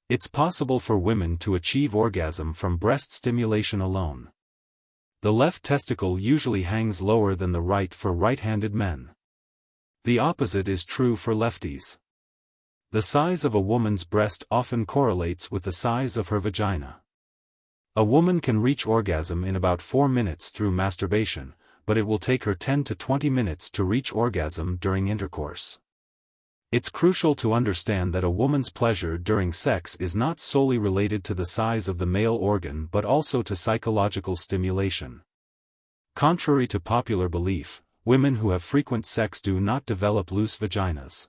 It's possible for women to achieve orgasm from breast stimulation alone. The left testicle usually hangs lower than the right for right-handed men. The opposite is true for lefties. The size of a woman's breast often correlates with the size of her vagina. A woman can reach orgasm in about 4 minutes through masturbation, but it will take her 10 to 20 minutes to reach orgasm during intercourse. It's crucial to understand that a woman's pleasure during sex is not solely related to the size of the male organ but also to psychological stimulation. Contrary to popular belief, women who have frequent sex do not develop loose vaginas.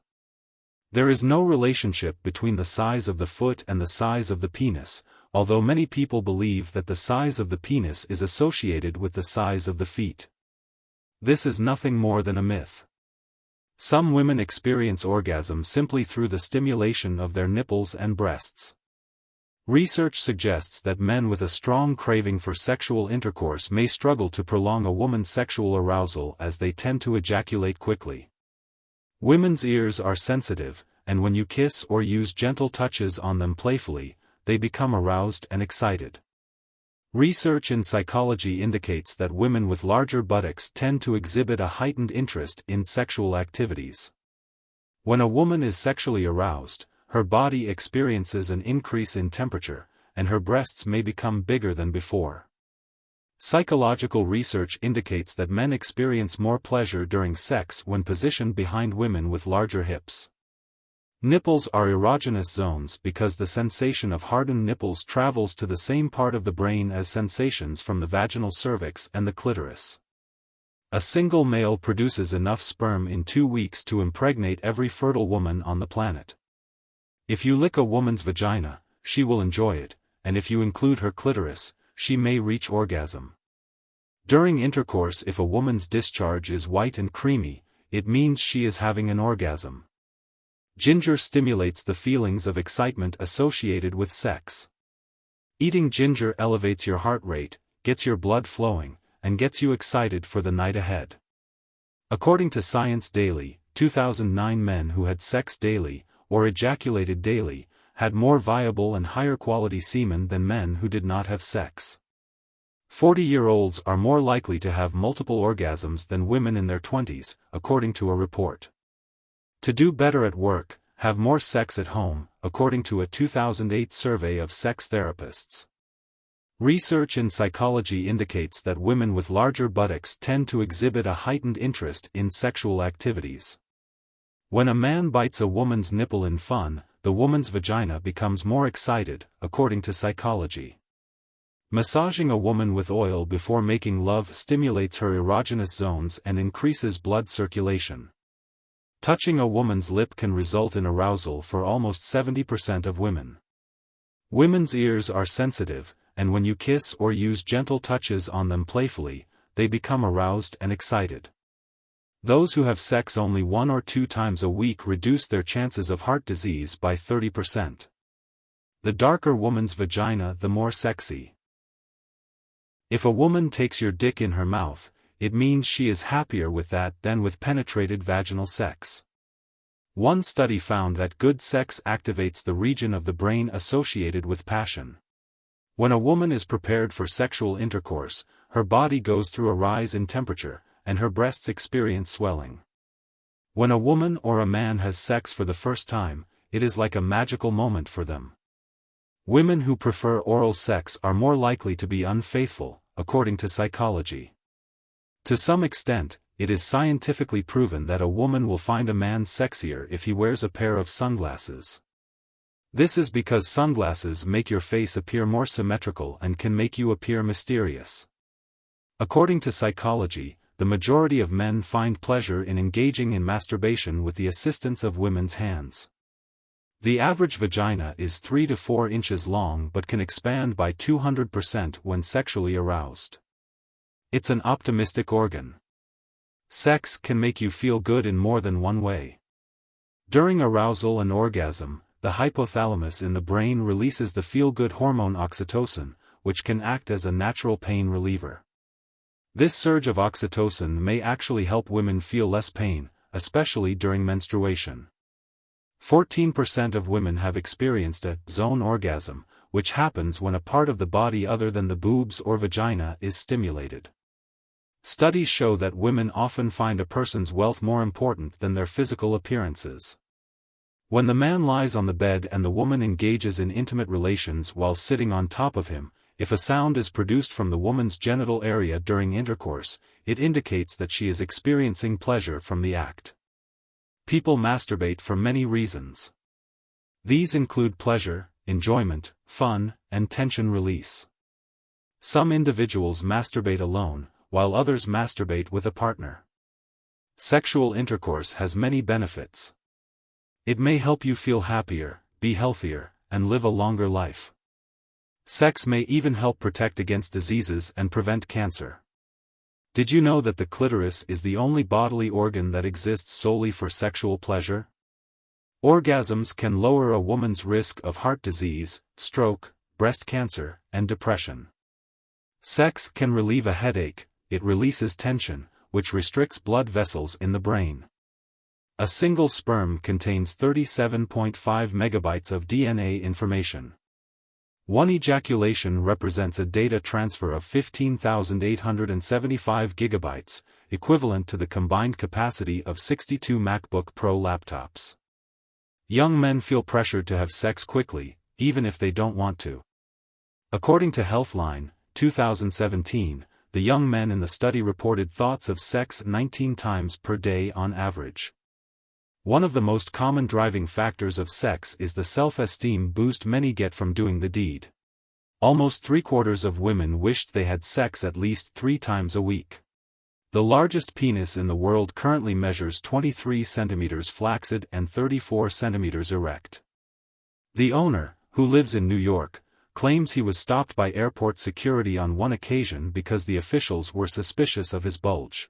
There is no relationship between the size of the foot and the size of the penis, although many people believe that the size of the penis is associated with the size of the feet. This is nothing more than a myth. Some women experience orgasm simply through the stimulation of their nipples and breasts. Research suggests that men with a strong craving for sexual intercourse may struggle to prolong a woman's sexual arousal as they tend to ejaculate quickly. Women's ears are sensitive, and when you kiss or use gentle touches on them playfully, they become aroused and excited. Research in psychology indicates that women with larger buttocks tend to exhibit a heightened interest in sexual activities. When a woman is sexually aroused, her body experiences an increase in temperature, and her breasts may become bigger than before. Psychological research indicates that men experience more pleasure during sex when positioned behind women with larger hips. Nipples are erogenous zones because the sensation of hardened nipples travels to the same part of the brain as sensations from the vaginal cervix and the clitoris. A single male produces enough sperm in 2 weeks to impregnate every fertile woman on the planet. If you lick a woman's vagina, she will enjoy it, and if you include her clitoris, she may reach orgasm. During intercourse, if a woman's discharge is white and creamy, it means she is having an orgasm. Ginger stimulates the feelings of excitement associated with sex. Eating ginger elevates your heart rate, gets your blood flowing, and gets you excited for the night ahead. According to Science Daily, 2009 men who had sex daily, or ejaculated daily, had more viable and higher quality semen than men who did not have sex. 40-year-olds are more likely to have multiple orgasms than women in their 20s, according to a report. To do better at work, have more sex at home, according to a 2008 survey of sex therapists. Research in psychology indicates that women with larger buttocks tend to exhibit a heightened interest in sexual activities. When a man bites a woman's nipple in fun, the woman's vagina becomes more excited, according to psychology. Massaging a woman with oil before making love stimulates her erogenous zones and increases blood circulation. Touching a woman's lip can result in arousal for almost 70% of women. Women's ears are sensitive, and when you kiss or use gentle touches on them playfully, they become aroused and excited. Those who have sex only 1 or 2 times a week reduce their chances of heart disease by 30%. The darker woman's vagina, the more sexy. If a woman takes your dick in her mouth, it means she is happier with that than with penetrated vaginal sex. One study found that good sex activates the region of the brain associated with passion. When a woman is prepared for sexual intercourse, her body goes through a rise in temperature, and her breasts experience swelling. When a woman or a man has sex for the first time, it is like a magical moment for them. Women who prefer oral sex are more likely to be unfaithful, according to psychology. To some extent, it is scientifically proven that a woman will find a man sexier if he wears a pair of sunglasses. This is because sunglasses make your face appear more symmetrical and can make you appear mysterious. According to psychology, the majority of men find pleasure in engaging in masturbation with the assistance of women's hands. The average vagina is 3 to 4 inches long but can expand by 200% when sexually aroused. It's an optimistic organ. Sex can make you feel good in more than one way. During arousal and orgasm, the hypothalamus in the brain releases the feel-good hormone oxytocin, which can act as a natural pain reliever. This surge of oxytocin may actually help women feel less pain, especially during menstruation. 14% of women have experienced a zone orgasm, which happens when a part of the body other than the boobs or vagina is stimulated. Studies show that women often find a person's wealth more important than their physical appearances. When the man lies on the bed and the woman engages in intimate relations while sitting on top of him, if a sound is produced from the woman's genital area during intercourse, it indicates that she is experiencing pleasure from the act. People masturbate for many reasons. These include pleasure, enjoyment, fun, and tension release. Some individuals masturbate alone, while others masturbate with a partner. Sexual intercourse has many benefits. It may help you feel happier, be healthier, and live a longer life. Sex may even help protect against diseases and prevent cancer. Did you know that the clitoris is the only bodily organ that exists solely for sexual pleasure? Orgasms can lower a woman's risk of heart disease, stroke, breast cancer, and depression. Sex can relieve a headache. It releases tension, which restricts blood vessels in the brain. A single sperm contains 37.5 megabytes of DNA information. One ejaculation represents a data transfer of 15,875 gigabytes, equivalent to the combined capacity of 62 MacBook Pro laptops. Young men feel pressured to have sex quickly, even if they don't want to. According to Healthline, 2017, the young men in the study reported thoughts of sex 19 times per day on average. One of the most common driving factors of sex is the self-esteem boost many get from doing the deed. Almost 3/4 of women wished they had sex at least 3 times a week. The largest penis in the world currently measures 23 centimeters flaccid and 34 centimeters erect. The owner, who lives in New York, claims he was stopped by airport security on one occasion because the officials were suspicious of his bulge.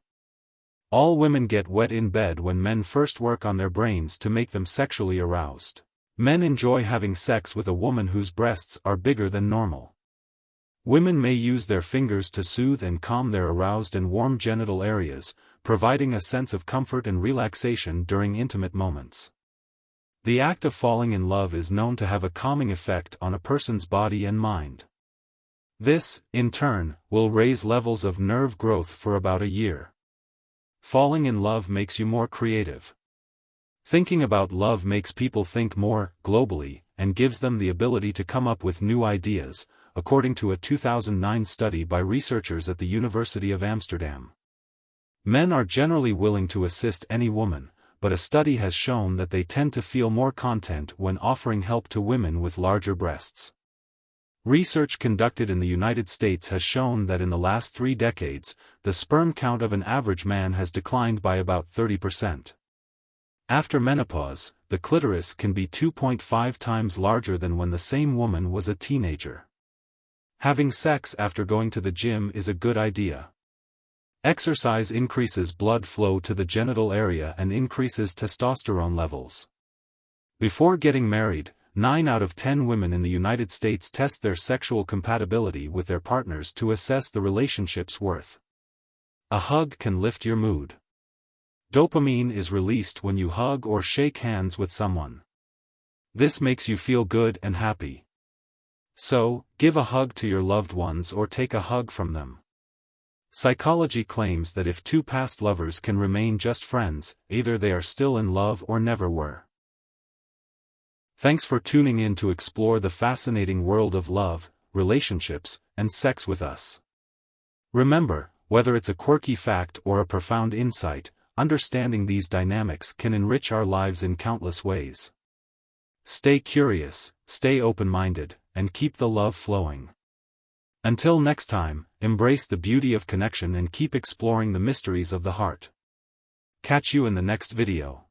All women get wet in bed when men first work on their brains to make them sexually aroused. Men enjoy having sex with a woman whose breasts are bigger than normal. Women may use their fingers to soothe and calm their aroused and warm genital areas, providing a sense of comfort and relaxation during intimate moments. The act of falling in love is known to have a calming effect on a person's body and mind. This, in turn, will raise levels of nerve growth for about a year. Falling in love makes you more creative. Thinking about love makes people think more globally and gives them the ability to come up with new ideas, according to a 2009 study by researchers at the University of Amsterdam. Men are generally willing to assist any woman, but a study has shown that they tend to feel more content when offering help to women with larger breasts. Research conducted in the United States has shown that in the last 3 decades, the sperm count of an average man has declined by about 30%. After menopause, the clitoris can be 2.5 times larger than when the same woman was a teenager. Having sex after going to the gym is a good idea. Exercise increases blood flow to the genital area and increases testosterone levels. Before getting married, 9 out of 10 women in the United States test their sexual compatibility with their partners to assess the relationship's worth. A hug can lift your mood. Dopamine is released when you hug or shake hands with someone. This makes you feel good and happy. So, give a hug to your loved ones or take a hug from them. Psychology claims that if 2 past lovers can remain just friends, either they are still in love or never were. Thanks for tuning in to explore the fascinating world of love, relationships, and sex with us. Remember, whether it's a quirky fact or a profound insight, understanding these dynamics can enrich our lives in countless ways. Stay curious, stay open-minded, and keep the love flowing. Until next time, embrace the beauty of connection and keep exploring the mysteries of the heart. Catch you in the next video.